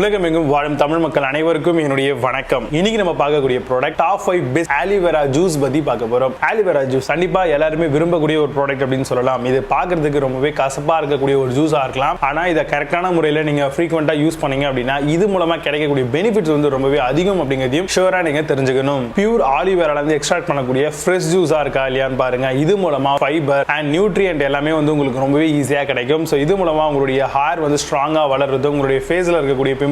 உலகமெங்கும் வாழும் தமிழ் மக்கள் அனைவருக்கும் என்னுடைய வணக்கம். இன்னைக்கு நம்ம பார்க்கக்கூடிய product top 5 best aloe vera juice பத்தி பார்க்க போறோம். ஆலிவேரா ஜூஸ் கண்டிப்பா எல்லாருமே விரும்பக்கூடிய ஒரு ப்ராடக்ட் அப்படின்னு சொல்லலாம். இது பார்க்கிறதுக்கு ரொம்பவே கசப்பா இருக்கக்கூடிய ஒரு ஜூஸா இருக்கலாம். ஆனா இதை கரெக்டான முறையில் நீங்க ஃப்ரீக்வெண்டா யூஸ் பண்ணீங்க அப்படின்னா இது மூலமா கிடைக்கக்கூடிய பெனிஃபிட்ஸ் வந்து ரொம்பவே அதிகம் அப்படிங்கிறதையும் ஷூரா நீங்க தெரிஞ்சுக்கணும். பியூர் ஆலிவேரால இருந்து எக்ஸ்ட்ராக்ட் பண்ணக்கூடிய ஃப்ரெஷ் ஜூஸா இருக்கா இல்லையான்னு பாருங்க. இது மூலமா ஃபைபர் அண்ட் நியூட்ரியன்ட் எல்லாமே வந்து உங்களுக்கு ரொம்பவே ஈஸியா கிடைக்கும். ஸோ இது மூலமா உங்களுடைய ஹேர் வந்து ஸ்ட்ராங்கா வளர்றது, உங்களுடைய ஃபேஸ்ல இருக்கக்கூடிய பிம்பிள்ஸ்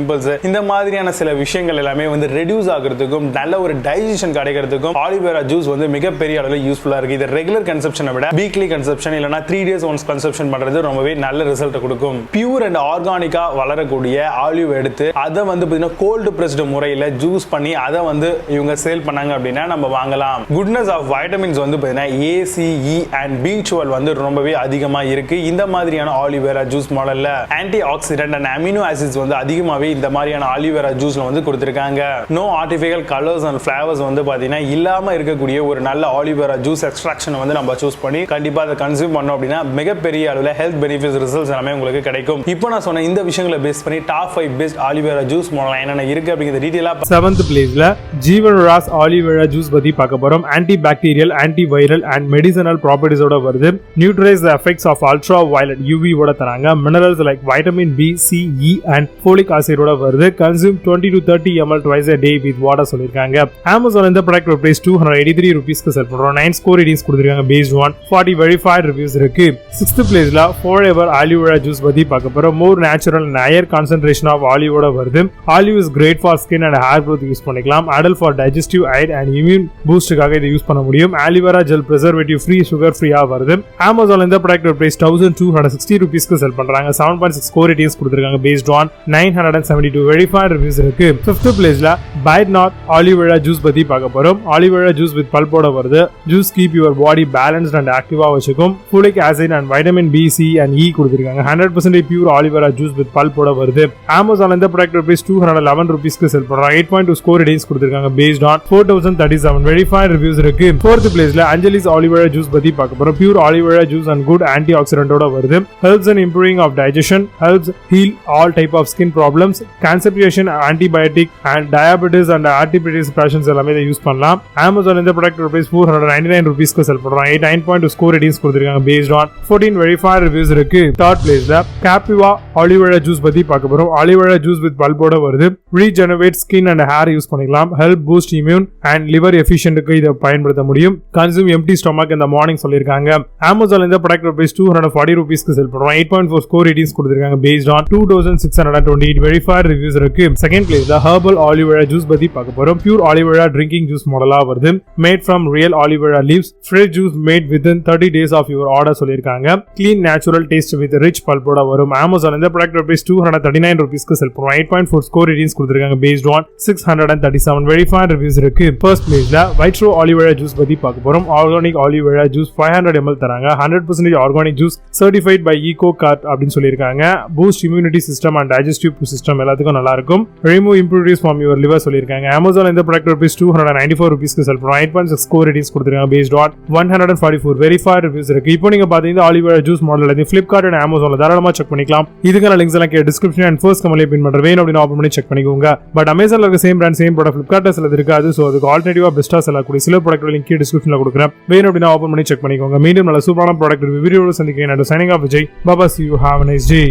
இந்த மாதிரியான சில விஷயங்கள் எல்லாமே வந்து ரெடியூஸ் ஆகிறதுக்கும் நல்ல ஒரு டைஜஷன் கிடைக்கிறதுக்கும் ஆலிவேரா ஜூஸ் வந்து மிகப்பெரிய அளவில் யூஸ்ஃபுல்லா இருக்கு. இது ரெகுலர் கன்சப்ஷனை விட வீக்லி கன்சப்ஷன் இல்லனா 3 days ஒன்ஸ் கன்சப்ஷன் பண்றது ரொம்பவே நல்ல ரிசல்ட் கொடுக்கும். பியூர் அண்ட் ஆர்கானிக்கா வளரக்கூடிய ஆலிவ் எடுத்து அதை வந்து பாத்தீங்கன்னா கோல்டு பிரஸ்டு முறையில் ஜூஸ் பண்ணி அதை வந்து இவங்க சேல் பண்ணாங்க அப்படின்னா நம்ம வாங்கலாம். குட்னஸ் ஆஃப் வைட்டமின்ஸ் வந்து பாத்தீங்கன்னா A, C, E and B12 வந்து ரொம்பவே அதிகமா இருக்கு. இந்த மாதிரியான ஆலிவேரா ஜூஸ் மாடல்ல antioxidant and amino acids வந்து அதிகமாவே இந்த மாதிரியான ஆலிவேரா ஜூஸ்ல வந்து கொடுத்திருக்காங்க. No artificial colours and flavours வந்து பாத்தீங்கன்னா இல்லாம இருக்கக்கூடிய ஒரு நல்ல ஆலிவேரா ஜூஸ் எக்ஸ்ட்ராக்ஷன் வந்து நம்ம சூஸ் பண்ணி கண்டிப்பா அதை கன்சியூம் பண்ணோம் அப்படின்னா மிகப்பெரிய அளவில் ஹெல்த் பெனிஃபிட்ஸ் ரிசல்ட்ஸ் எல்லாமே உங்களுக்கு கிடைக்கும். இப்போ நான் சொன்ன இந்த விஷயங்களை பேஸ் பண்ணி top 5 best aloe vera juice model என்னென்ன இருக்கு அப்படிங்கிற டீடைலா 7th பிளேஸ்ல ஜீவன்ராஸ் ஆலிவேரா ஜூஸ் பத்தி பார்க்க போறோம். Anti bacterial, anti viral and medicinal ப்ராப்பர்ட்டிஸோட வருது. Neutralise the effects of ultra violet UV ஓட தராங்க. Minerals like vitamin B, C, E and folic acid ஓட வருது. Consume 20 to 30 ml twice a day with water சொல்லிருக்காங்க. Amazon இந்த product price 283 rupeesக்கு செல் பண்றோம். 9 score ratings கொடுத்திருக்காங்க based on 40 verified reviews இருக்கு. 6th பிளேஸ்ல forever aloe vera juice பத்தி பார்க்க போறோம். more natural and higher concentration of olive ஓட வருது. Olive is great for skin and hair growth use பண்ணிக்கலாம். adult for digestive aid and immune boostக்காக இதை use பண்ண முடியும். aloe vera gel preservative free sugar free-ஆ வருது. Amazon இந்த ப்ராடக்ட் பிரைஸ் 1260 rupeesக்கு செல் பண்றாங்க. 7.6 score ratings கொடுத்திருக்காங்க based on 972 verified reviews இருக்கு. 5th பிளேஸ்ல Baidyanath Aloe Vera juice பத்தி பார்க்க போறோம். Aloe Vera juice with pulp ஓட வருது. Juice keep your body balanced and active ஆ வச்சுக்கும். Folic acid and vitamin B, C and E கொடுத்திருக்காங்க. 100% pure Aloe Vera juice with pulp ஓட வருது. Amazon இந்த ப்ராடக்ட் பிரைஸ் 211 rupeesக்கு செல் பண்றாங்க. 8.2 ஸ்கோர் ரேட்டிங்ஸ் கொடுத்திருக்காங்க based on 4037 verified reviews இருக்கு. 4th பிளேஸ்ல Anjali's Aloe Vera juice பத்தி பார்க்க போறோம். Pure Aloe Vera juice and good antioxidant ஓட வருது. Helps in improving of digestion, helps heal all type of skin problems, constipation, antibiotic and diabetes and arthritis patients எல்லாமே இதை use பண்ணலாம். Amazon இந்த product price 499 rupeesக்கு செல் பண்றாங்க. 9.2 ஸ்கோர் ரேட்டிங்ஸ் கொடுத்திருக்காங்க based on 14 verified reviews இருக்கு. 3rd பிளேஸ்ல Kapiva Aloe Vera juice பத்தி பார்க்க போறோம். Aloe Vera juice with pulp ஓட வருது. Regenerate skin and hair use பண்ணிக்கலாம். Help boost immune and liver efficientக்கு இதை பயன்படுத்த முடியும். Consume empty stomach in the morning சொல்லிருக்காங்க. Amazon இந்த ப்ராடக்ட் பிரைஸ் 240 rupeesக்கு செல் பண்றாங்க. 8.4 ஸ்கோர் ரேட்டிங்ஸ் கொடுத்திருக்காங்க based on 2628 verified reviews இருக்கு. 2nd பிளேஸ்ல herbal aloe vera juice பத்தி பார்க்க போறோம். pure aloe vera drinking juice மாடலா வருது. made from real aloe vera leaves, fresh juice made within 30 days of your order சொல்லிருக்காங்க. clean natural taste with rich pulp ஓட வரும். Amazon இந்த ப்ராடக்ட் பிரைஸ் 239 rupeesக்கு செல் பண்றோம். 8.4 ஸ்கோர் ரேட்டிங்ஸ் கொடுத்திருக்காங்க based on 637 verified reviews இருக்கு. 1st பிளேஸ்ல Vitro aloe vera juice பத்தி பார்க்க போறோம். organic aloe vera juice 500 ml தராங்க. 100% organic juice certified by EcoCart அப்படின்னு சொல்லிருக்காங்க. boost immunity system and digestive system எல்லாத்துக்கும் நல்லா இருக்கும். remove impurities from your liver சொல்லிருக்காங்க. Amazon இந்த ப்ராடக்ட் பிரைஸ் 294 rupeesக்கு செல் பண்றோம். 8.6 ஸ்கோர் ரேட்டிங்ஸ் கொடுத்திருக்காங்க based on 144 verified reviews இருக்கு. இப்போ நீங்க பாத்தீங்கன்னா Aloe Vera juice மாடல் இது Flipkart and Amazonல தாராளமா செக் பண்ணிக்கலாம். இதுக்கான லிங்க்ஸ் எல்லாம் டிஸ்கிரிப்ஷன் அண்ட் ஃபர்ஸ்ட் கமெண்ட்ல பின் பண்றேன். வேணும் அப்படினா ஓபன் பண்ணி செக் பண்ணிக்கோங்க. பட் Amazonல இருக்க சேம் பிராண்ட் சேம் ப்ராடக்ட் Flipkartல சிலது இருக்காது. சோ அதுக்கு ஆல்டர்னேட்டிவா பெஸ்டா செல்லக்கூடிய சில ப்ராடக்ட் லிங்க் டிஸ்கிரிப்ஷன்ல கொடுக்கிறேன். வேணும் அப்படினா ஓபன் பண்ணி செக் பண்ணிக்கோங்க. மீண்டும் நல்ல சூப்பரான ப்ராடக்ட் வீடியோல சந்திக்கிறேன். நான் signing off Vijay. Bye bye, see you, have a nice day.